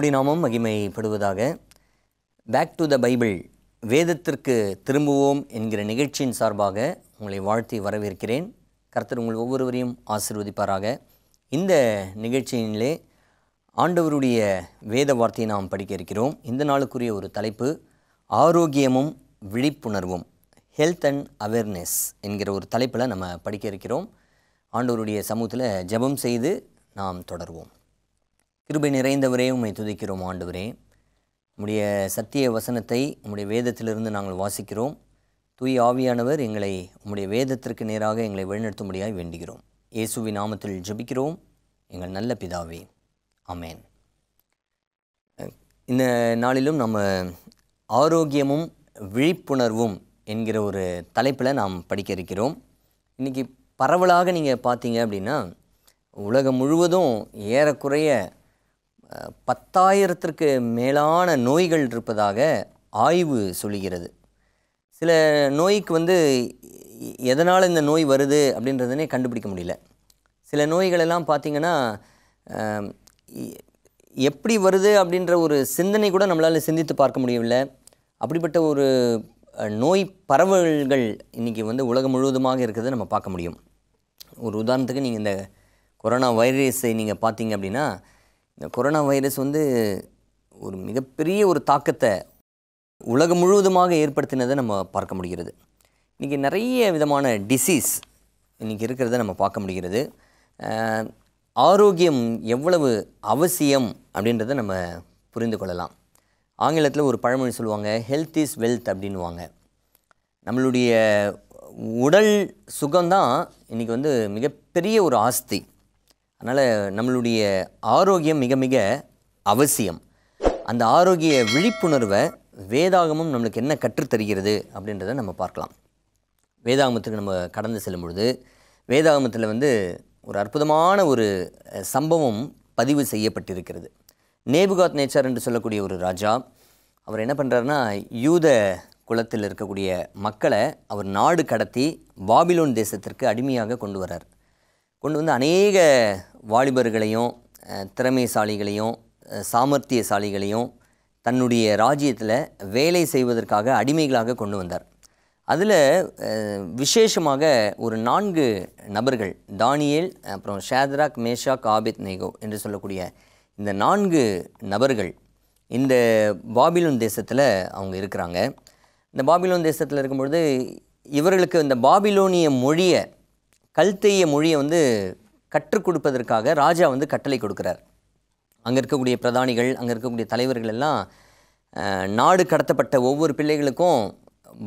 கர்த்தருடைய நாமம் மகிமைப்படுவதாக. பேக் டு த பைபிள், வேதத்திற்கு திரும்புவோம் என்கிற நிகழ்ச்சியின் சார்பாக உங்களை வாழ்த்தி வரவேற்கிறேன். கர்த்தர் உங்கள் ஒவ்வொருவரையும் ஆசீர்வதிப்பாராக. இந்த நிகழ்ச்சியிலே ஆண்டவருடைய வேத வார்த்தையை நாம் படிக்க இருக்கிறோம். இந்த நாளுக்குரிய ஒரு தலைப்பு, ஆரோக்கியமும் விழிப்புணர்வும், ஹெல்த் அண்ட் அவேர்னஸ் என்கிற ஒரு தலைப்பில் நம்ம படிக்க இருக்கிறோம். ஆண்டவருடைய சமூகத்தில் ஜெபம் செய்து நாம் தொடர்வோம். கிருபை நிறைந்தவரே, உம்மை துதிக்கிறோம். ஆண்டவரே, உம்முடைய சத்திய வசனத்தை உம்முடைய வேதத்திலிருந்து நாங்கள் வாசிக்கிறோம். தூய ஆவியானவர் எங்களை உம்முடைய வேதத்திற்கு நேராக எங்களை வழிநடத்தும்படியாய் வேண்டுகிறோம். இயேசுவின் நாமத்தில் ஜெபிக்கிறோம், எங்கள் நல்ல பிதாவே, ஆமென். இந்த நாளிலும் நம்ம ஆரோக்கியமும் விழிப்புணர்வும் என்கிற ஒரு தலைப்பில் நாம் படிக்க இருக்கிறோம். இன்றைக்கி பரவலாக நீங்கள் பார்த்தீங்க அப்படின்னா, உலகம் முழுவதும் ஏறக்குறைய 10,000த்திற்கு மேலான நோய்கள் இருப்பதாக ஆய்வு சொல்லுகிறது. சில நோய்க்கு எதனால் இந்த நோய் வருது அப்படின்றதுனே கண்டுபிடிக்க முடியல. சில நோய்களெல்லாம் பார்த்திங்கன்னா எப்படி வருது அப்படின்ற ஒரு சிந்தனை கூட நம்மளால் சிந்தித்து பார்க்க முடியவில்லை. அப்படிப்பட்ட ஒரு நோய் பரவல்கள் இன்றைக்கி உலகம் முழுவதுமாக இருக்கிறத நம்ம பார்க்க முடியும். ஒரு உதாரணத்துக்கு நீங்கள் இந்த கொரோனா வைரஸை நீங்கள் பார்த்தீங்க அப்படின்னா, இந்த கொரோனா வைரஸ் ஒரு மிகப்பெரிய ஒரு தாக்கத்தை உலகம் முழுவதுமாக ஏற்படுத்தினதை நம்ம பார்க்க முடிகிறது. இன்றைக்கி நிறைய விதமான டிசீஸ் இன்றைக்கி இருக்கிறத நம்ம பார்க்க முடிகிறது. ஆரோக்கியம் எவ்வளவு அவசியம் அப்படின்றத நம்ம புரிந்து கொள்ளலாம். ஆங்கிலத்தில் ஒரு பழமொழி சொல்லுவாங்க, ஹெல்த் இஸ் வெல்த் அப்படின்வாங்க. நம்மளுடைய உடல் சுகம்தான் இன்றைக்கி மிகப்பெரிய ஒரு ஆஸ்தி. அதனால் நம்மளுடைய ஆரோக்கியம் மிக மிக அவசியம். அந்த ஆரோக்கிய விழிப்புணர்வை வேதாகமம் நம்மளுக்கு என்ன கற்றுத்தருகிறது அப்படின்றத நம்ம பார்க்கலாம். வேதாகமத்துக்கு நம்ம கடந்து செல்லும் பொழுது, வேதாகமத்தில் ஒரு அற்புதமான ஒரு சம்பவம் பதிவு செய்யப்பட்டிருக்கிறது. நேபுகாத் நேச்சார் என்று சொல்லக்கூடிய ஒரு ராஜா, அவர் என்ன பண்ணுறாருன்னா, யூத குலத்தில் இருக்கக்கூடிய மக்களை அவர் நாடு கடத்தி பாபிலோன் தேசத்திற்கு அடிமையாக கொண்டு வரார். கொண்டு அநேக வாலிபர்களையும் திறமைசாலிகளையும் சாமர்த்தியசாலிகளையும் தன்னுடைய ராஜ்யத்தில் வேலை செய்வதற்காக அடிமைகளாக கொண்டு வந்தார். அதில் விசேஷமாக ஒரு 4 நபர்கள், தானியேல், அப்புறம் ஷாத்ராக், மேஷாக், ஆபேத்நேகோ என்று சொல்லக்கூடிய இந்த 4 நபர்கள் இந்த பாபிலோன் தேசத்தில் அவங்க இருக்கிறாங்க. இந்த பாபிலோன் தேசத்தில் இருக்கும்பொழுது இவர்களுக்கு இந்த பாபிலோனிய மொழியை, கல்தேய மொழியை கற்றுக் கொடுப்பதற்காக ராஜா கட்டளை கொடுக்குறார். அங்கே இருக்கக்கூடிய பிரதானிகள், அங்கே இருக்கக்கூடிய தலைவர்கள் எல்லாம் நாடு கடத்தப்பட்ட ஒவ்வொரு பிள்ளைகளுக்கும்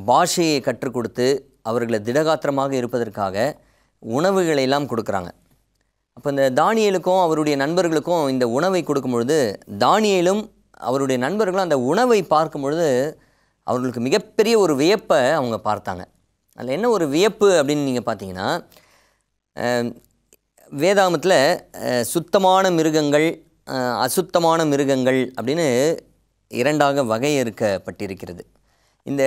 பாஷையை கற்றுக் கொடுத்து அவர்களை திடகாத்திரமாக இருப்பதற்காக உணவுகளை எல்லாம் கொடுக்குறாங்க. அப்போ இந்த தானியேலுக்கும் அவருடைய நண்பர்களுக்கும் இந்த உணவை கொடுக்கும் பொழுது, தானியேலும் அவருடைய நண்பர்களும் அந்த உணவை பார்க்கும் பொழுது அவர்களுக்கு மிகப்பெரிய ஒரு வியப்பை அவங்க பார்த்தாங்க. அதில் என்ன ஒரு வியப்பு அப்படின்னு நீங்கள் பார்த்தீங்கன்னா, வேதாகமத்தில் சுத்தமான மிருகங்கள், அசுத்தமான மிருகங்கள் அப்படின்னு 2ஆக வகையறுக்கப்பட்டிருக்கிறது. இந்த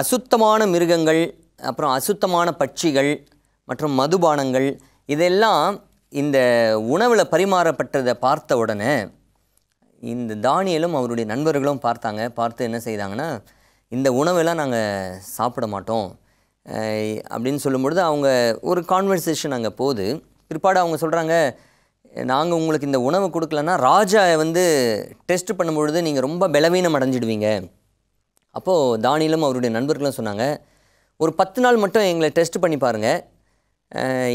அசுத்தமான மிருகங்கள், அப்புறம் அசுத்தமான பட்சிகள் மற்றும் மதுபானங்கள், இதெல்லாம் இந்த உணவில் பரிமாறப்பட்டதை பார்த்த உடனே இந்த தானியேலும் அவருடைய நண்பர்களும் பார்த்து என்ன செய்தாங்கன்னா, இந்த உணவெல்லாம் நாங்கள் சாப்பிட மாட்டோம் அப்படின்னு சொல்லும்பொழுது அவங்க ஒரு கான்வர்சேஷன் அங்கே போகுது. பிற்பாடு அவங்க சொல்கிறாங்க, நாங்கள் உங்களுக்கு இந்த உணவு கொடுக்கலன்னா ராஜா டெஸ்ட் பண்ணும்பொழுது நீங்கள் ரொம்ப பலவீனம் அடைஞ்சிடுவீங்க. அப்போது தானியேலும் அவருடைய நண்பர்களும் சொன்னாங்க, ஒரு 10 நாள் மட்டும் எங்களை டெஸ்ட் பண்ணி பாருங்கள்,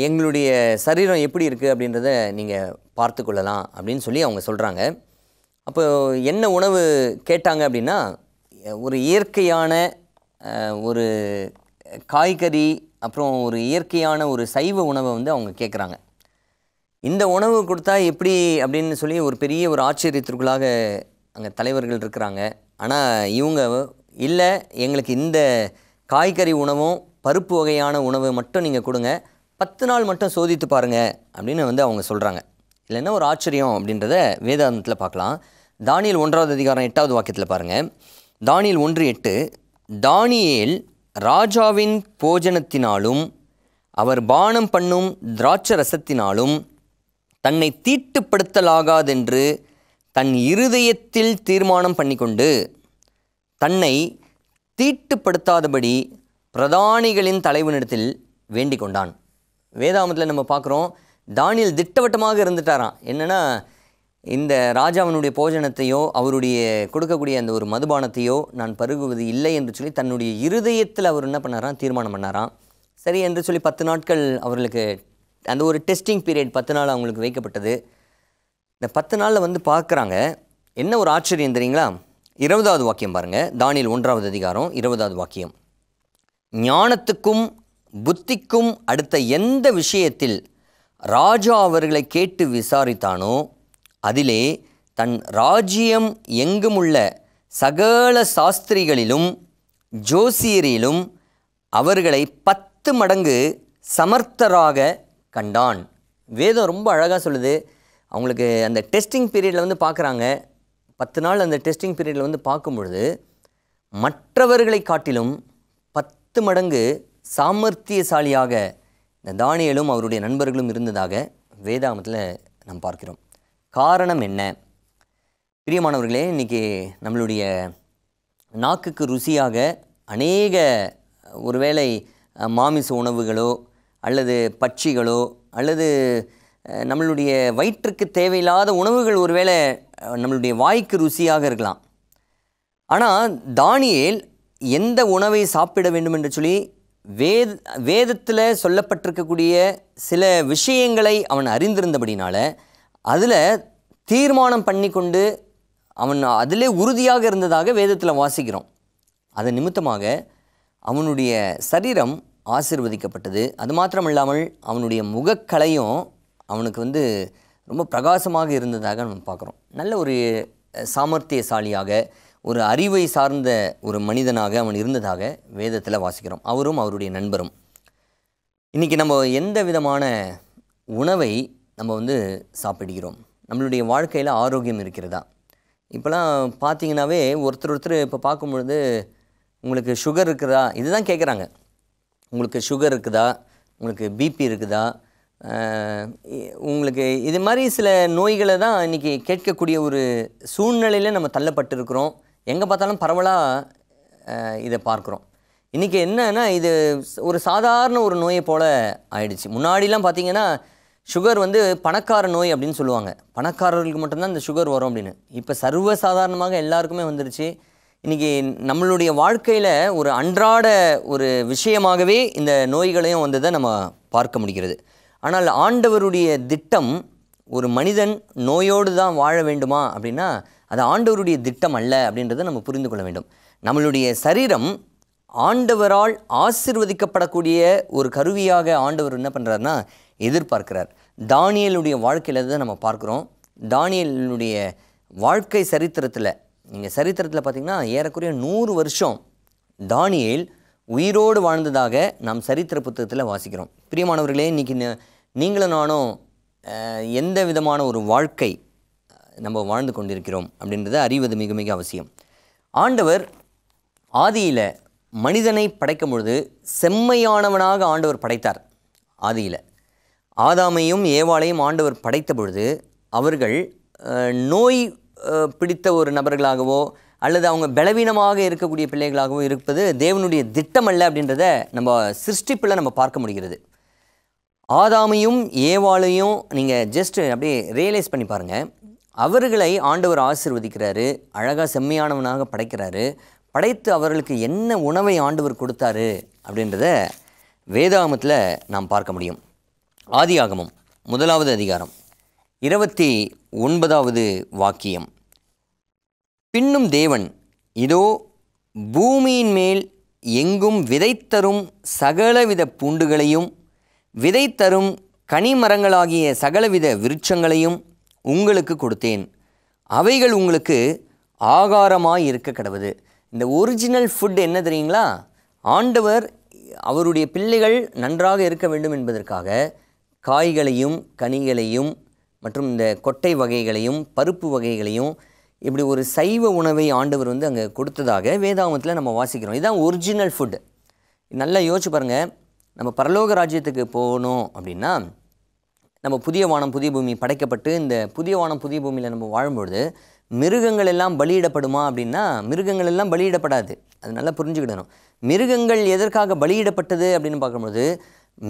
எங்களுடைய சரீரம் எப்படி இருக்குது அப்படின்றத நீங்கள் பார்த்து கொள்ளலாம் அப்படின்னு சொல்லி அவங்க சொல்கிறாங்க. அப்போ என்ன உணவு கேட்டாங்க அப்படின்னா, ஒரு இயற்கையான ஒரு காய்கறி, அப்புறம் ஒரு இயற்கையான ஒரு சைவ உணவை அவங்க கேட்குறாங்க. இந்த உணவு கொடுத்தா எப்படி அப்படின்னு சொல்லி ஒரு பெரிய ஒரு ஆச்சரியத்திற்குள்ளாக அங்கே தலைவர்கள் இருக்கிறாங்க. ஆனால் இவங்க இல்லை, எங்களுக்கு இந்த காய்கறி உணவும் பருப்பு வகையான உணவை மட்டும் நீங்கள் கொடுங்க, 10 நாள் மட்டும் சோதித்து பாருங்கள் அப்படின்னு அவங்க சொல்கிறாங்க. இல்லை என்ன ஒரு ஆச்சரியம் அப்படின்றத வேதாகமத்தில் பார்க்கலாம். தானியேல் 1ஆவது அதிகாரம் 8வது வாக்கியத்தில் பாருங்கள். தானியேல் 1:8, தானியேல் ராஜாவின் போஜனத்தினாலும் அவர் பானம் பண்ணும் திராட்சை ரசத்தினாலும் தன்னை தீட்டுப்படுத்தலாகாதென்று தன் இருதயத்தில் தீர்மானம் பண்ணிக்கொண்டு தன்னை தீட்டுப்படுத்தாதபடி பிரதானிகளின் தலைவனிடத்தில் வேண்டிக் கொண்டான். வேதாகமத்தில் நம்ம பார்க்குறோம், தானியேல் திட்டவட்டமாக இருந்துட்டாராம். என்னென்னா, இந்த ராஜாவினுடைய போஜனத்தையோ அவருடைய கொடுக்கக்கூடிய அந்த ஒரு மதுபானத்தையோ நான் பருகுவது இல்லை என்று சொல்லி தன்னுடைய இருதயத்தில் அவர் என்ன பண்ணாராம், தீர்மானம் பண்ணாராம். சரி என்று சொல்லி 10 நாட்கள் அவர்களுக்கு அந்த ஒரு டெஸ்டிங் பீரியட் 10 நாள் அவங்களுக்கு வைக்கப்பட்டது. இந்த 10 நாளில் வந்து பார்க்குறாங்க. என்ன ஒரு ஆச்சரியம் தெரியுங்களா? 20வது வாக்கியம் பாருங்கள். தானியேல் 1வது அதிகாரம் 20வது வாக்கியம். ஞானத்துக்கும் புத்திக்கும் அடுத்த எந்த விஷயத்தில் ராஜா அவர்களை கேட்டு விசாரித்தானோ அதிலே தன் ராஜ்யம் எங்குமுள்ள சகல சாஸ்திரிகளிலும் ஜோசியரிலும் அவர்களை 10 மடங்கு சமர்த்தராக கண்டான். வேதம் ரொம்ப அழகாக சொல்லுது. அவங்களுக்கு அந்த டெஸ்டிங் பீரியடில் வந்து பார்க்குறாங்க. 10 நாள் அந்த டெஸ்டிங் பீரியடில் வந்து பார்க்கும் பொழுது மற்றவர்களை காட்டிலும் 10 மடங்கு சாமர்த்தியசாலியாக இந்த தானியேலும் அவருடைய நண்பர்களும் இருந்ததாக வேதாகமத்தில் நாம் பார்க்கிறோம். காரணம் என்ன? பிரியமானவர்களே, இன்றைக்கி நம்மளுடைய நாக்குக்கு ருசியாக அநேக ஒருவேளை மாமிச உணவுகளோ அல்லது பட்சிகளோ அல்லது நம்மளுடைய வயிற்றுக்கு தேவையில்லாத உணவுகள் ஒருவேளை நம்மளுடைய வாய்க்கு ருசியாக இருக்கலாம். ஆனால் தானியேல் எந்த உணவை சாப்பிட வேண்டும் என்று சொல்லி வேதத்தில் சொல்லப்பட்டிருக்கக்கூடிய சில விஷயங்களை அவன் அறிந்திருந்தபடினால அதில் தீர்மானம் பண்ணி கொண்டு அவன் அதிலே உறுதியாக இருந்ததாக வேதத்தில் வாசிக்கிறோம். அதன் நிமித்தமாக அவனுடைய சரீரம் ஆசீர்வதிக்கப்பட்டது. அது மாத்திரமில்லாமல் அவனுடைய முகக்கலையும் அவனுக்கு வந்து ரொம்ப பிரகாசமாக இருந்ததாக நம்ம பார்க்குறோம். நல்ல ஒரு சாமர்த்தியசாலியாக, ஒரு அறிவை சார்ந்த ஒரு மனிதனாக அவன் இருந்ததாக வேதத்தில் வாசிக்கிறோம். அவரும் அவருடைய நண்பரும். இன்றைக்கி நம்ம எந்த விதமான உணவை நம்ம வந்து சாப்பிடுகிறோம்? நம்மளுடைய வாழ்க்கையில் ஆரோக்கியம் இருக்கிறதா? இப்போலாம் பார்த்தீங்கன்னாவே ஒருத்தர் இப்போ பார்க்கும்பொழுது உங்களுக்கு சுகர் இருக்குதா இதுதான் கேட்குறாங்க. உங்களுக்கு சுகர் இருக்குதா, உங்களுக்கு பிபி இருக்குதா, உங்களுக்கு இது மாதிரி சில நோய்களை தான் இன்றைக்கி கேட்கக்கூடிய ஒரு சூழ்நிலையில் நம்ம தள்ளப்பட்டிருக்கிறோம். எங்கே பார்த்தாலும் பரவலாக இதை பார்க்குறோம். இன்றைக்கி என்னன்னா, இது ஒரு சாதாரண ஒரு நோயை போல் ஆயிடுச்சு. முன்னாடிலாம் பார்த்திங்கன்னா சுகர் வந்து பணக்கார நோய் அப்படின்னு சொல்லுவாங்க. பணக்காரர்களுக்கு மட்டும்தான் இந்த சுகர் வரும் அப்படின்னு. இப்போ சர்வசாதாரணமாக எல்லாருக்குமே வந்துடுச்சு. இன்றைக்கி நம்மளுடைய வாழ்க்கையில் ஒரு அன்றாட ஒரு விஷயமாகவே இந்த நோய்களையும் வந்ததை நம்ம பார்க்க முடிகிறது. ஆனால் ஆண்டவருடைய திட்டம் ஒரு மனிதன் நோயோடு தான் வாழ வேண்டுமா அப்படின்னா அது ஆண்டவருடைய திட்டம் அல்ல அப்படின்றத நம்ம புரிந்து கொள்ள வேண்டும். நம்மளுடைய சரீரம் ஆண்டவரால் ஆசீர்வதிக்கப்படக்கூடிய ஒரு கருவியாக ஆண்டவர் என்ன பண்ணுறாருன்னா எதிர்பார்க்கிறார். தானியேலுடைய வாழ்க்கையில் தான் நம்ம பார்க்குறோம். தானியேலுடைய வாழ்க்கை சரித்திரத்தில், நீங்கள் சரித்திரத்தில் பார்த்திங்கன்னா ஏறக்குறைய 100 வருஷம் தானியேல் உயிரோடு வாழ்ந்ததாக நாம் சரித்திர புத்தகத்தில் வாசிக்கிறோம். பிரியமானவர்களே, இன்றைக்கி நீங்களும் நானும் எந்த விதமான ஒரு வாழ்க்கை நம்ம வாழ்ந்து கொண்டிருக்கிறோம் அப்படின்றத அறிவது மிக மிக அவசியம். ஆண்டவர் ஆதியில் மனிதனை படைக்கும் பொழுது செம்மையானவனாக ஆண்டவர் படைத்தார். ஆதியில் ஆதாமையும் ஏவாளையும் ஆண்டவர் படைத்த பொழுது அவர்கள் நோய் பிடித்த ஒரு நபர்களாகவோ அல்லது அவங்க பலவீனமாக இருக்கக்கூடிய பிள்ளைகளாகவோ இருப்பது தேவனுடைய திட்டம் அல்ல அப்படின்றத நம்ம சிருஷ்டிப்பில் நம்ம பார்க்க முடிகிறது. ஆதாமையும் ஏவாளையும் நீங்கள் ஜஸ்ட் அப்படியே ரியலைஸ் பண்ணி பாருங்கள். அவர்களை ஆண்டவர் ஆசீர்வதிக்கிறாரு, அழகாக செம்மையானவனாக படைக்கிறாரு. படைத்து அவர்களுக்கு என்ன உணவை ஆண்டவர் கொடுத்தாரு அப்படின்றத வேதாகமத்தில் நாம் பார்க்க முடியும். ஆதியாகமம் 1வது அதிகாரம் 29வது வாக்கியம். பின்னும் தேவன், இதோ பூமியின் மேல் எங்கும் விதைத்தரும் சகலவித பூண்டுகளையும் விதைத்தரும் கனிமரங்களாகிய சகலவித விருட்சங்களையும் உங்களுக்கு கொடுத்தேன், அவைகள் உங்களுக்கு ஆகாரமாய் இருக்க கடவுது. இந்த ஒரிஜினல் ஃபுட் என்ன தெரியுங்களா? ஆண்டவர் அவருடைய பிள்ளைகள் நன்றாக இருக்க வேண்டும் என்பதற்காக காய்களையும் கனிகளையும் மற்றும் இந்த கொட்டை வகைகளையும் பருப்பு வகைகளையும் இப்படி ஒரு சைவ உணவை ஆண்டவர் வந்து அங்கே கொடுத்ததாக வேதாகமத்தில் நம்ம வாசிக்கிறோம். இதுதான் ஒரிஜினல் ஃபுட். நல்லா யோசிச்சு பாருங்கள். நம்ம பரலோக ராஜ்யத்துக்கு போகணும் அப்படின்னா நம்ம புதிய வானம் புதிய பூமி படைக்கப்பட்டு இந்த புதிய வானம் புதிய பூமியில் நம்ம வாழும்பொழுது மிருகங்கள் எல்லாம் பலியிடப்படுமா அப்படின்னா மிருகங்கள் எல்லாம் பலியிடப்படாது. அது நல்லா புரிஞ்சுக்கிடணும். மிருகங்கள் எதற்காக பலியிடப்பட்டது அப்படின்னு பார்க்கும்போது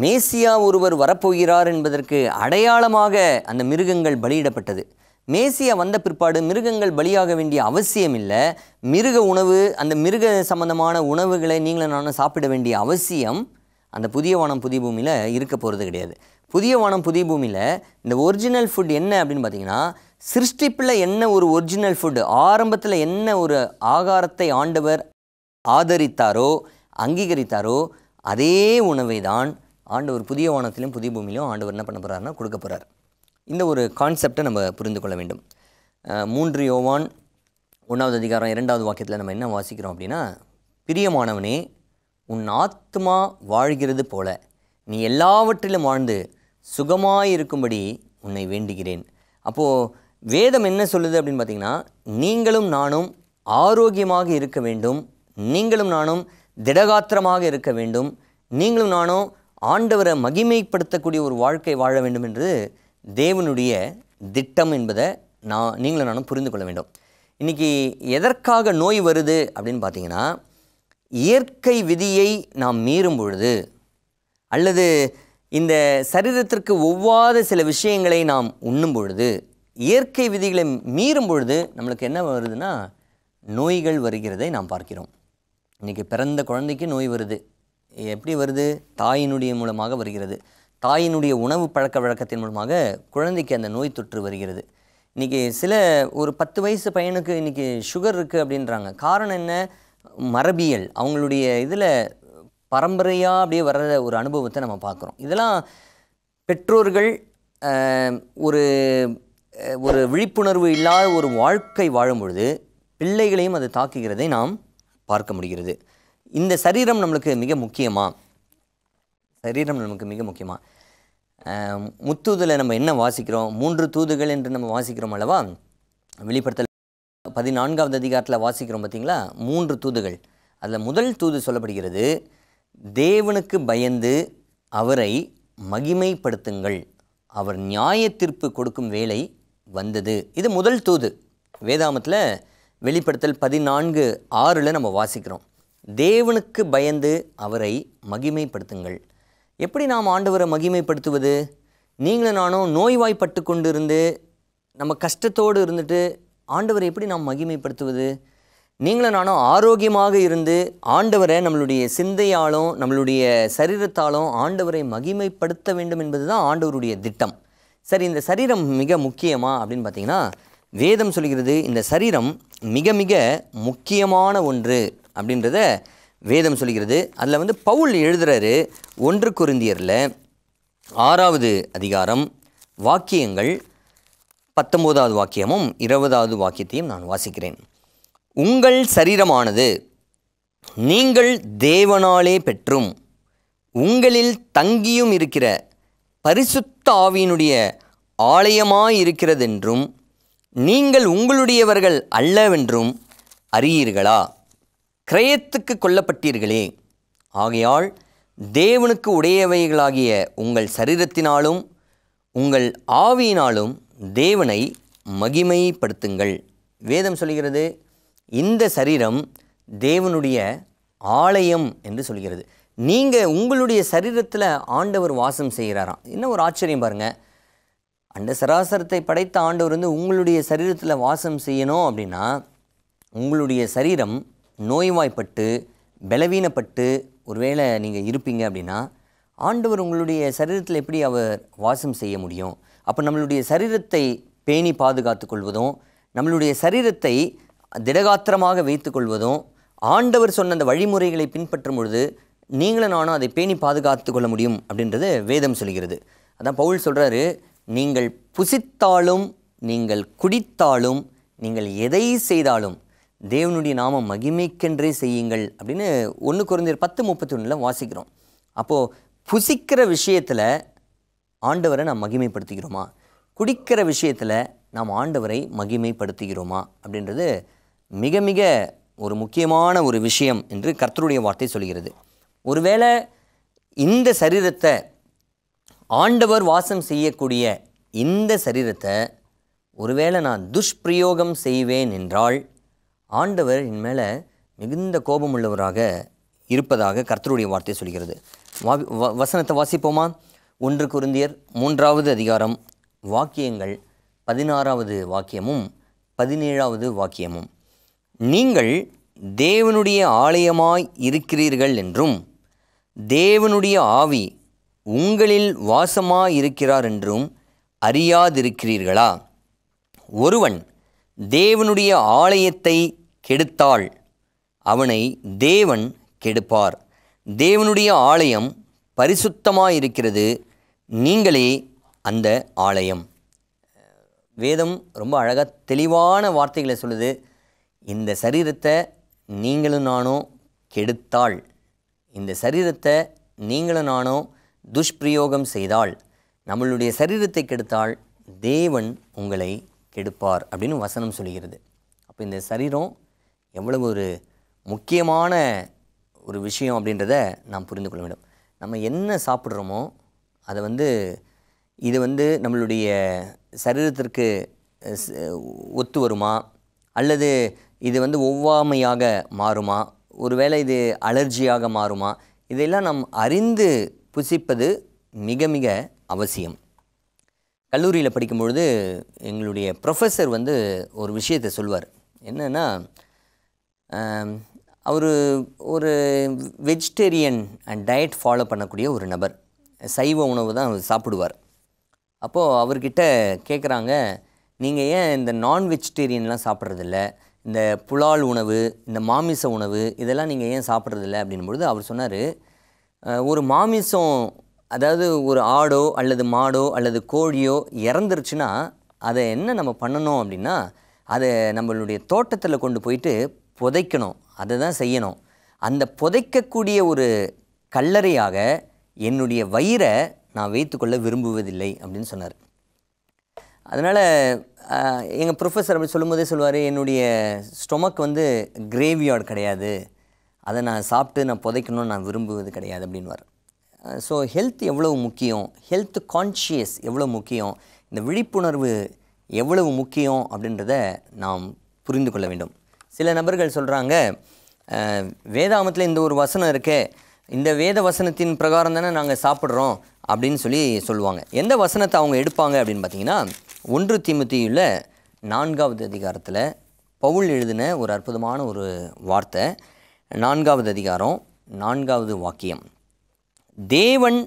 மேசியா ஒருவர் வரப்போகிறார் என்பதற்கு அடையாளமாக அந்த மிருகங்கள் பலியிடப்பட்டது. மேசியா வந்த பிற்பாடு மிருகங்கள் பலியாக வேண்டிய அவசியம் இல்லை. மிருக உணவு, அந்த மிருக சம்பந்தமான உணவுகளை நீங்களும் நானும் சாப்பிட வேண்டிய அவசியம் அந்த புதிய வானம் புதிய பூமியில் இருக்க போகிறது கிடையாது. புதிய வானம் புதிய பூமியில் இந்த ஒரிஜினல் ஃபுட் என்ன அப்படின்னு பார்த்தீங்கன்னா, சிருஷ்டிப்பில் என்ன ஒரு ஒரிஜினல் ஃபுட், ஆரம்பத்தில் என்ன ஒரு ஆகாரத்தை ஆண்டவர் ஆதரித்தாரோ அங்கீகரித்தாரோ அதே உணவை தான் ஆண்டவர் புதிய வானத்திலும் புதிய பூமியிலும் ஆண்டவர் என்ன பண்ண போகிறாருன்னா கொடுக்க போகிறார். இந்த ஒரு கான்செப்டை நம்ம புரிந்து கொள்ள வேண்டும். 3 யோவான் 1வது அதிகாரம் 2வது வாக்கியத்தில் நம்ம என்ன வாசிக்கிறோம் அப்படின்னா, பிரியமானவனே, உன் ஆத்மா வாழ்கிறது போல நீ எல்லாவற்றிலும் வாழ்ந்து சுகமாயிருக்கும்படி உன்னை வேண்டுகிறேன். அப்போது வேதம் என்ன சொல்லுது அப்படின்னு பார்த்தீங்கன்னா, நீங்களும் நானும் ஆரோக்கியமாக இருக்க வேண்டும், நீங்களும் நானும் திடகாத்திரமாக இருக்க வேண்டும், நீங்களும் நானும் ஆண்டவரை மகிமைப்படுத்தக்கூடிய ஒரு வாழ்க்கை வாழ வேண்டும் என்று தேவனுடைய திட்டம் என்பதை நீங்களும் நானும் புரிந்து கொள்ள வேண்டும். இன்றைக்கி எதற்காக நோய் வருது அப்படின்னு பார்த்தீங்கன்னா, இயற்கை விதியை நாம் மீறும் பொழுது அல்லது இந்த சரீரத்திற்கு ஒவ்வாத சில விஷயங்களை நாம் உண்ணும் பொழுது, இயற்கை விதிகளை மீறும் பொழுது நம்மளுக்கு என்ன வருதுன்னா நோய்கள் வருகிறதை நாம் பார்க்கிறோம். இன்றைக்கி பிறந்த குழந்தைக்கு நோய் வருது. எப்படி வருது? தாயினுடைய மூலமாக வருகிறது. தாயினுடைய உணவு பழக்க வழக்கத்தின் மூலமாக குழந்தைக்கு அந்த நோய் தொற்று வருகிறது. இன்றைக்கி ஒரு 10 வயசு பையனுக்கு இன்றைக்கி சுகர் இருக்குது அப்படின்றாங்க. காரணம் என்ன? மரபியல், அவங்களுடைய இதில் பரம்பரையாக அப்படியே வர்ற ஒரு அனுபவத்தை நம்ம பார்க்குறோம். இதெல்லாம் பெற்றோர்கள் ஒரு ஒரு விழிப்புணர்வு இல்லாத ஒரு வாழ்க்கை வாழும் பொழுது பிள்ளைகளையும் அது தாக்குகிறதை நாம் பார்க்க முடிகிறது. இந்த சரீரம் நம்மளுக்கு மிக முக்கியமா? சரீரம் நமக்கு மிக முக்கியமா? முத்தூதில் நம்ம என்ன வாசிக்கிறோம்? 3 தூதுகள் என்று நம்ம வாசிக்கிறோம் அல்லவா? வெளிப்படுத்தல் 14வது அதிகாரத்தில் வாசிக்கிறோம் பார்த்தீங்களா? 3 தூதுகள். அதில் முதல் தூது சொல்லப்படுகிறது, தேவனுக்கு பயந்து அவரை மகிமைப்படுத்துங்கள், அவர் நியாய தீர்ப்பு கொடுக்கும் வேளை வந்தது. இது முதல் தூது. வேதாமத்தில் வெளிப்படுத்தல் 14:6 நம்ம வாசிக்கிறோம், தேவனுக்கு பயந்து அவரை மகிமைப்படுத்துங்கள். எப்படி நாம் ஆண்டவரை மகிமைப்படுத்துவது? நீங்களும் நானும் நோய்வாய்ப்பட்டு கொண்டு இருந்து நம்ம கஷ்டத்தோடு இருந்துட்டு ஆண்டவரை எப்படி நாம் மகிமைப்படுத்துவது? நீங்களும் நானும் ஆரோக்கியமாக இருந்து ஆண்டவரை நம்மளுடைய சிந்தையாலும் நம்மளுடைய சரீரத்தாலும் ஆண்டவரை மகிமைப்படுத்த வேண்டும் என்பது தான் ஆண்டவருடைய திட்டம். சரி, இந்த சரீரம் மிக முக்கியமா அப்படின்னு பார்த்தீங்கன்னா, வேதம் சொல்கிறது இந்த சரீரம் மிக மிக முக்கியமான ஒன்று அப்படின்றத வேதம் சொல்கிறது. அதில் பவுல் எழுதுகிறாரு 1 கொரிந்தியரில் 6வது அதிகாரம் வாக்கியங்கள் 19வது வாக்கியமும் 20வது வாக்கியத்தையும் நான் வாசிக்கிறேன். உங்கள் சரீரமானது நீங்கள் தேவனாலே பெற்றும் உங்களில் தங்கியும் இருக்கிற பரிசுத்த ஆவியினுடைய ஆலயமாயிருக்கிறதென்றும் நீங்கள் உங்களுடையவர்கள் அல்லவென்றும் அறியீர்களா? கிரயத்துக்கு கொல்லப்பட்டீர்களே, ஆகையால் தேவனுக்கு உடையவைகளாகிய உங்கள் சரீரத்தினாலும் உங்கள் ஆவியினாலும் தேவனை மகிமைப்படுத்துங்கள். வேதம் சொல்கிறது இந்த சரீரம் தேவனுடைய ஆலயம் என்று சொல்கிறது. நீங்கள் உங்களுடைய சரீரத்தில் ஆண்டவர் வாசம் செய்கிறாராம். என்ன ஒரு ஆச்சரியம் பாருங்கள். அந்த சராசரத்தை படைத்த ஆண்டவர் உங்களுடைய சரீரத்தில் வாசம் செய்யணும் அப்படின்னா, உங்களுடைய சரீரம் நோய்வாய்ப்பட்டு பலவீனப்பட்டு ஒருவேளை நீங்கள் இருப்பீங்க அப்படின்னா, ஆண்டவர் உங்களுடைய சரீரத்தில் எப்படி அவர் வாசம் செய்ய முடியும்? அப்போ நம்மளுடைய சரீரத்தை பேணி பாதுகாத்து கொள்வதும், நம்மளுடைய சரீரத்தை திடகாத்திரமாக வைத்து கொள்வதும், ஆண்டவர் சொன்ன அந்த வழிமுறைகளை பின்பற்றும் பொழுது நீங்களும் நானும் அதை பேணி பாதுகாத்து கொள்ள முடியும் அப்படின்றது வேதம் சொல்கிறது. அதான் பவுல் சொல்கிறாரு, நீங்கள் புசித்தாலும் நீங்கள் குடித்தாலும் நீங்கள் எதை செய்தாலும் தேவனுடைய நாமம் மகிமைக்கென்றே செய்யுங்கள் அப்படின்னு 1 கொரிந்தியர் 10:31 வாசிக்கிறோம். அப்போது புசிக்கிற விஷயத்தில் ஆண்டவரை நாம் மகிமைப்படுத்துகிறோமா? குடிக்கிற விஷயத்தில் நாம் ஆண்டவரை மகிமைப்படுத்துகிறோமா அப்படின்றது மிக மிக ஒரு முக்கியமான ஒரு விஷயம் என்று கர்த்தருடைய வார்த்தை சொல்கிறது. ஒருவேளை இந்த சரீரத்தை ஆண்டவர் வாசம் செய்யக்கூடிய இந்த சரீரத்தை ஒருவேளை நான் துஷ்பிரயோகம் செய்வேன் என்றால் ஆண்டவர் என் மேலே மிகுந்த கோபம் உள்ளவராக இருப்பதாக கர்த்தருடைய வார்த்தை சொல்கிறது. வசனத்தை வாசிப்போமா? 1 கொரிந்தியர் 3வது அதிகாரம் வாக்கியங்கள் 16வது வாக்கியமும் 17வது வாக்கியமும். நீங்கள் தேவனுடைய ஆலயமாய் இருக்கிறீர்கள் என்றும் தேவனுடைய ஆவி உங்களில் வாசமாயிருக்கிறார் என்றும் அறியாதிருக்கிறீர்களா? ஒருவன் தேவனுடைய ஆலயத்தை கெடுத்தால் அவனை தேவன் கெடுப்பார். தேவனுடைய ஆலயம் பரிசுத்தமாயிருக்கிறது, நீங்களே அந்த ஆலயம். வேதம் ரொம்ப அழகாக தெளிவான வார்த்தைகளை சொல்லுது. இந்த சரீரத்தை நீங்களும் நானும் கெடுத்தால், இந்த சரீரத்தை நீங்களும் நானும் துஷ்பிரயோகம் செய்தால், நம்மளுடைய சரீரத்தை கெடுத்தால் தேவன் உங்களை கெடுப்பார் அப்படின்னு வசனம் சொல்கிறது. அப்போ இந்த சரீரம் எவ்வளவு ஒரு முக்கியமான ஒரு விஷயம் அப்படின்றத நாம் புரிந்து கொள்ள வேண்டும். நம்ம என்ன சாப்பிட்றோமோ அதை இது நம்மளுடைய சரீரத்திற்கு ஒத்து வருமா, அல்லது இது ஒவ்வாமையாக மாறுமா, ஒருவேளை இது அலர்ஜியாக மாறுமா, இதெல்லாம் நாம் அறிந்து புசிப்பது மிக மிக அவசியம். கல்லூரியில் படிக்கும்பொழுது எங்களுடைய ப்ரொஃபஸர் ஒரு விஷயத்தை சொல்வார். என்னென்னா, அவர் ஒரு வெஜிடேரியன் டயட் ஃபாலோ பண்ணக்கூடிய ஒரு நபர், சைவ உணவு தான் அவர் சாப்பிடுவார். அப்போது அவர்கிட்ட கேட்குறாங்க, நீங்கள் ஏன் இந்த நான் வெஜிடேரியன்லாம் சாப்பிட்றதில்ல, இந்த புலால் உணவு, இந்த மாமிச உணவு இதெல்லாம் நீங்கள் ஏன் சாப்பிட்றதில்ல அப்படின்பொழுது அவர் சொன்னார், ஒரு மாமிசம், அதாவது ஒரு ஆடோ அல்லது மாடோ அல்லது கோழியோ இறந்துருச்சுன்னா அதை என்ன நம்ம பண்ணணும் அப்படின்னா, அதை நம்மளுடைய தோட்டத்தில் கொண்டு போயிட்டு புதைக்கணும், அதை தான் செய்யணும். அந்த புதைக்கக்கூடிய ஒரு கல்லறையாக என்னுடைய வயிறை நான் வைத்துக்கொள்ள விரும்புவதில்லை அப்படின்னு சொன்னார். அதனால் எங்கள் ப்ரொஃபஸர் அப்படி சொல்லும்போதே சொல்லுவார், என்னுடைய ஸ்டொமக் கிரேவியார்டு கிடையாது, அதை நான் சாப்பிட்டு நான் புதைக்கணும்னு நான் விரும்புவது கிடையாது அப்படின்வார். ஸோ ஹெல்த் எவ்வளவு முக்கியம், ஹெல்த் கான்ஷியஸ் எவ்வளோ முக்கியம், இந்த விழிப்புணர்வு எவ்வளவு முக்கியம் அப்படின்றத நாம் புரிந்து கொள்ள வேண்டும். சில நபர்கள் சொல்கிறாங்க, வேதாமத்தில் இந்த ஒரு வசனம் இருக்கே, இந்த வேத வசனத்தின் பிரகாரம் தானே நாங்கள் சாப்பிட்றோம் அப்படின்னு சொல்லுவாங்க. எந்த வசனத்தை அவங்க எடுப்பாங்க அப்படின்னு பார்த்தீங்கன்னா, 1 தீமோத்தேயுவில் 4வது அதிகாரத்தில் பவுல் எழுதின ஒரு அற்புதமான ஒரு வார்த்தை. 4வது அதிகாரம் 4வது வாக்கியம். தேவன்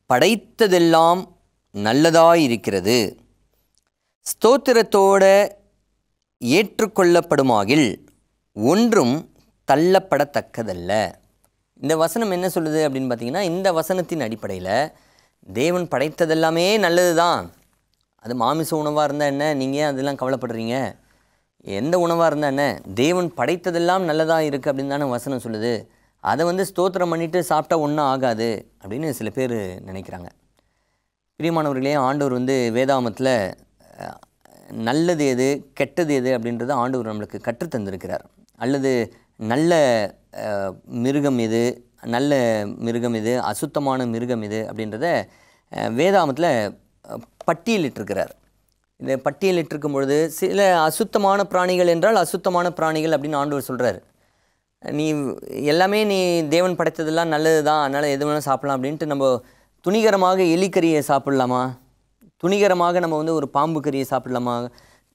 படைத்ததெல்லாம் நல்லதாயிருக்கிறது, ஸ்தோத்திரத்தோட ஏற்றுக்கொள்ளப்படுமாகில் ஒன்றும் தள்ளப்படத்தக்கதல்ல. இந்த வசனம் என்ன சொல்லுது அப்படின்னு பார்த்தீங்கன்னா, இந்த வசனத்தின் அடிப்படையில் தேவன் படைத்ததெல்லாமே நல்லது தான். அது மாமிச உணவாக இருந்தால் என்ன, நீங்கள் அதெல்லாம் கவலைப்படுறீங்க, எந்த உணவாக இருந்தால் என்ன, தேவன் படைத்ததெல்லாம் நல்லதாக இருக்குது அப்படின்னு தானே வசனம் சொல்லுது. அதை ஸ்தோத்திரம் பண்ணிவிட்டு சாப்பிட்டா ஒன்றும் ஆகாது அப்படின்னு சில பேர் நினைக்கிறாங்க. பிரியமானவர்களே, ஆண்டவர் வேதாமத்தில் நல்லது எது கெட்டது எது அப்படின்றத ஆண்டவர் நம்மளுக்கு கற்றுத்தந்திருக்கிறார். அல்லது நல்ல மிருகம் எது, நல்ல மிருகம் எது, அசுத்தமான மிருகம் எது அப்படின்றத வேதாமத்தில் பட்டியலிட்டிருக்கிறார். இந்த பட்டியலிட்டிருக்கும் பொழுது சில அசுத்தமான பிராணிகள் என்றால் அசுத்தமான பிராணிகள் அப்படின்னு ஆண்டவர் சொல்கிறார். நீ எல்லாமே நீ தேவன் படைத்ததெல்லாம் நல்லது தான், அதனால் எது வேணாலும் சாப்பிட்லாம் அப்படின்ட்டு நம்ம துணிகரமாக எலிக்கறியை சாப்பிட்லாமா, துணிகரமாக நம்ம ஒரு பாம்பு கறியை சாப்பிட்லாமா,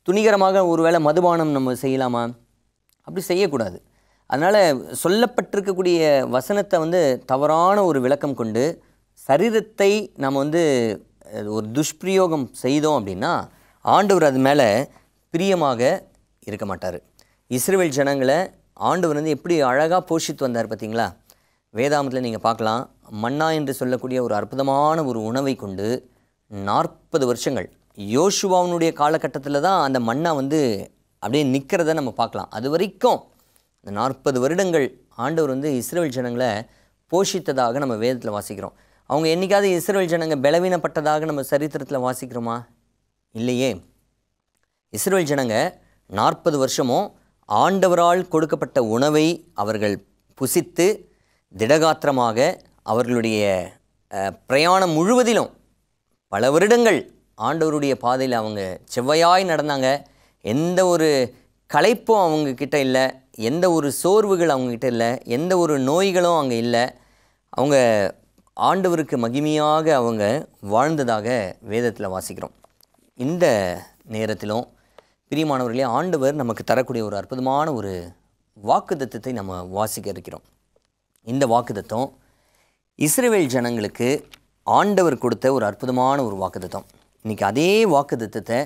துணிகரமாக ஒரு வேளை மதுபானம் நம்ம செய்யலாமா? அப்படி செய்யக்கூடாது. அதனால் சொல்லப்பட்டிருக்கக்கூடிய வசனத்தை தவறான ஒரு விளக்கம் கொண்டு சரீரத்தை நாம் ஒரு துஷ்பிரயோகம் செய்தோம் அப்படின்னா ஆண்டவர் அது மேலே பிரியமாக இருக்க மாட்டார். இஸ்ரவேல் ஜனங்களை ஆண்டவர் எப்படி அழகாக போஷித்து வந்தார் பார்த்தீங்களா? வேதாமத்தில் நீங்கள் பார்க்கலாம், மன்னா என்று சொல்லக்கூடிய ஒரு அற்புதமான ஒரு உணவை கொண்டு 40 வருஷங்கள், யோசுவாவுடைய காலகட்டத்தில் தான் அந்த மன்னா அப்படியே நிற்கிறத நம்ம பார்க்கலாம். அது வரைக்கும் இந்த 40 வருடங்கள் ஆண்டவர் இஸ்ரவேல் ஜனங்களை போஷித்ததாக நம்ம வேதத்தில் வாசிக்கிறோம். அவங்க என்றைக்காவது இஸ்ரவேல் ஜனங்கள் பலவீனப்பட்டதாக நம்ம சரித்திரத்தில் வாசிக்கிறோமா? இல்லையே. இஸ்ரவேல் ஜனங்க 40 வருஷமும் ஆண்டவரால் கொடுக்கப்பட்ட உணவை அவர்கள் புசித்து திடகாத்திரமாக அவர்களுடைய பிரயாணம் முழுவதிலும் பல வருடங்கள் ஆண்டவருடைய பாதையில் அவங்க செவ்வையாய் நடந்தாங்க. எந்த ஒரு களைப்பும் அவங்கக்கிட்ட இல்லை, எந்த ஒரு சோர்வுகள் அவங்கக்கிட்ட இல்லை, எந்த ஒரு நோய்களும் அங்கே இல்லை. அவங்க ஆண்டவருக்கு மகிமையாக அவங்க வாழ்ந்ததாக வேதத்தில் வாசிக்கிறோம். இந்த நேரத்திலும் பிரியமானவர்களே, ஆண்டவர் நமக்கு தரக்கூடிய ஒரு அற்புதமான ஒரு வாக்குத்தத்தத்தை நம்ம வாசிக்க இருக்கிறோம். இந்த வாக்குத்தத்தம் இஸ்ரவேல் ஜனங்களுக்கு ஆண்டவர் கொடுத்த ஒரு அற்புதமான ஒரு வாக்குத்தத்தம். இன்றைக்கி அதே வாக்குத்தத்தத்தை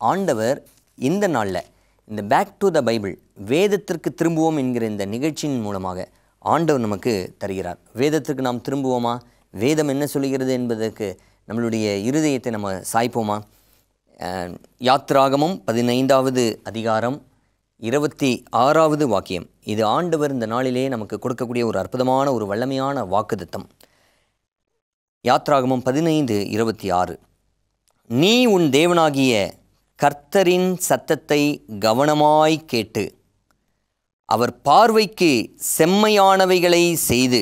ஆண்டவர் இந்த நாளில் இந்த பேக் டு த பைபிள், வேதத்திற்கு திரும்புவோம் என்கிற இந்த நிகழ்ச்சியின் மூலமாக ஆண்டவர் நமக்கு தருகிறார். வேதத்திற்கு நாம் திரும்புவோமா? வேதம் என்ன சொல்லுகிறது என்பதற்கு நம்மளுடைய இருதயத்தை நம்ம சாய்ப்போமா? யாத்ராகமம் 15வது அதிகாரம் 26வது வாக்கியம். இது ஆண்டவர் இந்த நாளிலே நமக்கு கொடுக்கக்கூடிய ஒரு அற்புதமான ஒரு வல்லமையான வாக்குத்தத்தம். யாத்ராகமம் 15:26. நீ உன் தேவனாகிய கர்த்தரின் சத்தத்தை கவனமாய் கேட்டு அவர் பார்வைக்கு செம்மையானவைகளை செய்து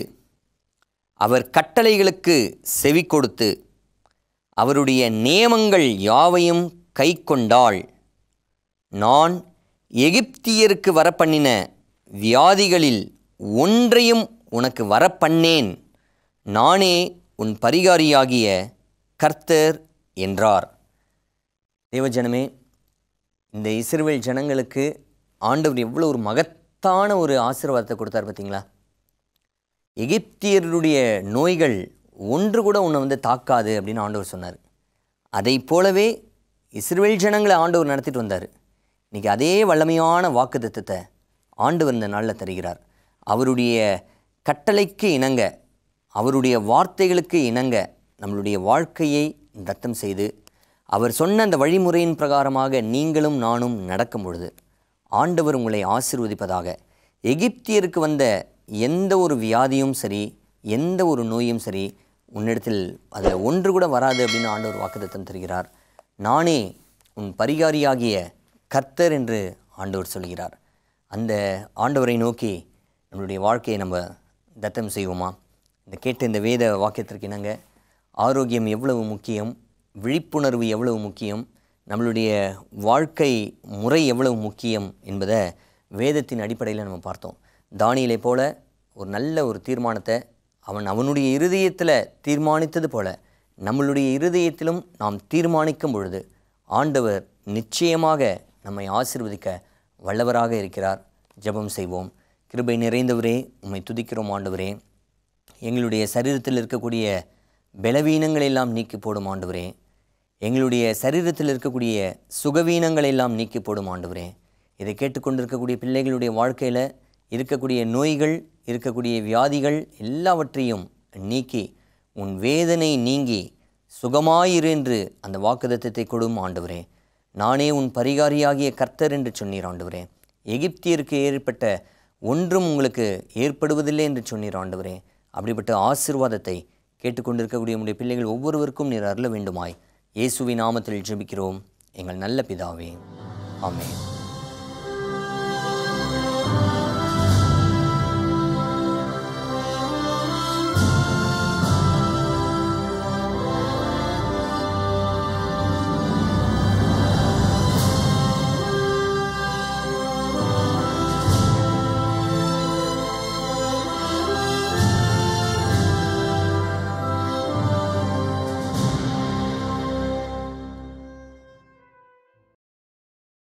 அவர் கட்டளைகளுக்கு செவி கொடுத்து அவருடைய நியமங்கள் யாவையும் கை கொண்டால் நான் எகிப்தியருக்கு வரப்பண்ணின வியாதிகளில் ஒன்றையும் உனக்கு வரப்பண்ணேன். நானே உன் பரிகாரியாகிய கர்த்தர் என்றார். தேவஜனமே, இந்த இஸ்ரவேல் ஜனங்களுக்கு ஆண்டவர் எவ்வளோ ஒரு மகத்தான ஒரு ஆசீர்வாதத்தை கொடுத்தார் பார்த்தீங்களா? எகிப்தியருடைய நோய்கள் ஒன்று கூட உன்னை தாக்காது அப்படின்னு ஆண்டவர் சொன்னார். அதை போலவே இஸ்ரவேல் ஜனங்களை ஆண்டவர் நடத்திட்டு வந்தார். இன்றைக்கி அதே வல்லமையான வாக்குத்தத்தத்தை ஆண்டவர் இந்த நாளில் தருகிறார். அவருடைய கட்டளைக்கு இணங்க, அவருடைய வார்த்தைகளுக்கு இணங்க நம்மளுடைய வாழ்க்கையை தத்தம் செய்து அவர் சொன்ன அந்த வழிமுறையின் பிரகாரமாக நீங்களும் நானும் நடக்கும் பொழுது ஆண்டவர் உங்களை ஆசீர்வதிப்பதாக. எகிப்தியருக்கு வந்த எந்த ஒரு வியாதியும் சரி, எந்த ஒரு நோயும் சரி, உன்னிடத்தில் அதில் ஒன்று கூட வராது அப்படின்னு ஆண்டவர் வாக்குத்தத்தம் தருகிறார். நானே உன் பரிகாரியாகிய கர்த்தர் என்று ஆண்டவர் சொல்கிறார். அந்த ஆண்டவரை நோக்கி நம்மளுடைய வாழ்க்கையை நம்ம தத்தம் செய்வோமா? இந்த கேட்ட இந்த வேத வாக்கியத்திற்கு இணங்க ஆரோக்கியம் எவ்வளவு முக்கியம், விழிப்புணர்வு எவ்வளவு முக்கியம், நம்மளுடைய வாழ்க்கை முறை எவ்வளவு முக்கியம் என்பதை வேதத்தின் அடிப்படையில் நம்ம பார்த்தோம். தானியேலை போல ஒரு நல்ல ஒரு தீர்மானத்தை அவனுடைய இருதயத்தில் தீர்மானித்தது போல நம்மளுடைய இருதயத்திலும் நாம் தீர்மானிக்கும் பொழுது ஆண்டவர் நிச்சயமாக நம்மை ஆசீர்வதிக்க வல்லவராக இருக்கிறார். ஜெபம் செய்வோம். கிருபை நிறைந்தவரே, உம்மை துதிக்கிறோம் ஆண்டவரே. எங்களுடைய சரீரத்தில் இருக்கக்கூடிய பலவீனங்களெல்லாம் நீக்கி போடும் ஆண்டவரே. எங்களுடைய சரீரத்தில் இருக்கக்கூடிய சுகவீனங்களெல்லாம் நீக்கி போடும் ஆண்டவரே. இதை கேட்டுக்கொண்டிருக்கக்கூடிய பிள்ளைகளுடைய வாழ்க்கையில் இருக்கக்கூடிய நோய்கள், இருக்கக்கூடிய வியாதிகள் எல்லாவற்றையும் நீக்கி உன் வேதனை நீங்கி சுகமாயிரு என்று அந்த வாக்குத்தத்தத்தை கொடும் ஆண்டவரே. நானே உன் பரிகாரியாகிய கர்த்தர் என்று சொன்னீர் ஆண்டவரே. எகிப்தியருக்கு ஏற்பட்ட ஒன்றும் உங்களுக்கு ஏற்படுவதில்லை என்று சொன்னீர் ஆண்டவரே. அப்படிப்பட்ட ஆசீர்வாதத்தை கேட்டுக்கொண்டிருக்கக்கூடிய உடைய பிள்ளைகள் ஒவ்வொருவருக்கும் நீர் அருள வேண்டுமாய் இயேசுவின் நாமத்தில் ஜெபிக்கிறோம் எங்கள் நல்ல பிதாவே. ஆமென்.